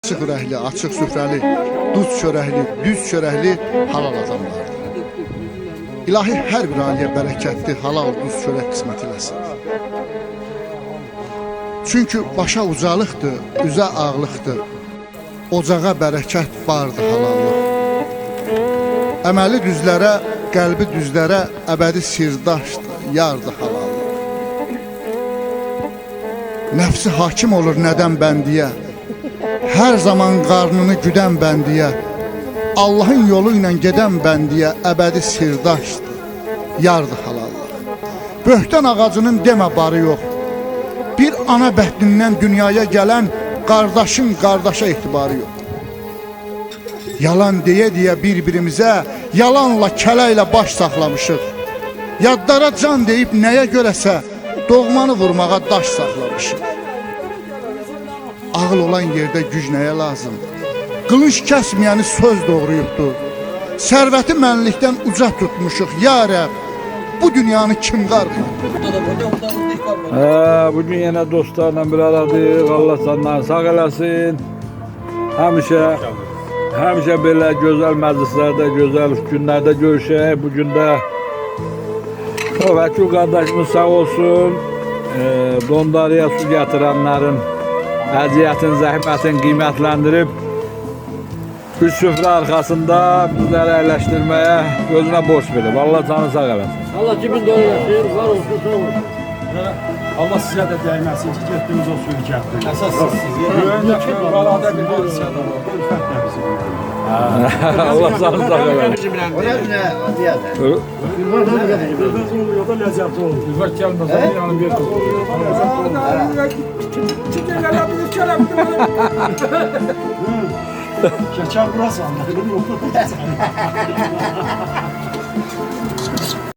Açıq ürəkli, açıq süfrəli, duz çörəkli, düz çörəkli halal adamlardır. İlahi hər bir ailəyə bərəkətli, halal duz çörək qismət eləsin. Çünki başa ucalıqdır, üzə ağlıqdır, ocağa bərəkət bardır halallıq. Əməli düzlərə, qəlbi düzlərə əbədi sirdaşdır, yardır halallıq. Nəfsi hakim olur nədən bəndiyə, hər zaman qarnını güdən bəndiyə, Allahın yolu ilə gedən bəndiyə əbədi sirdaşdır, yardır halallıq. Böhtən ağacının demə barı yox, bir ana bətnindən dünyaya gələn qardaşın qardaşa etibarı yox. Yalan deyə-deyə bir-birimizə, yalanla, kələylə baş saxlamışıq. Yadlara can deyib nəyə görəsə, doğmanı vurmağa daş saxlamışıq. Ağıl olan yerdə güc nəyə lazım? Qılınç kəsməyəni söz doğruyubdur. Sərvəti mənlikdən uca tutmuşuq. Ya Rəb, bu dünyanı kim qarmır? Bugün yenə dostlarla bir aradayıq. Allah senden sağ eləsin. Həmişə belə gözəl məclislərdə, gözəl günlərdə görüşək. Bugün də o vəkil qardaşımız sağ olsun. Dondarıya su gətirənlərin əziyyətin, zəhmətin qiymətləndirib üç süfrə arxasında bizləri əyləşdirməyə gözünə borc verib. Allah canı sağ eləsin. Allah cibin dolu yaşayır, var olsun, sağ olsun. Allah sizə də dəyməsin ki, getdiniz o suyu gətirin. Əsas siz. Qalada bir hadisə də var. Allah canı sağ eləsin. Bilmez oluyor da lezzetli olur. Güzel gelmez, yani bir Şeker burası anladın mı?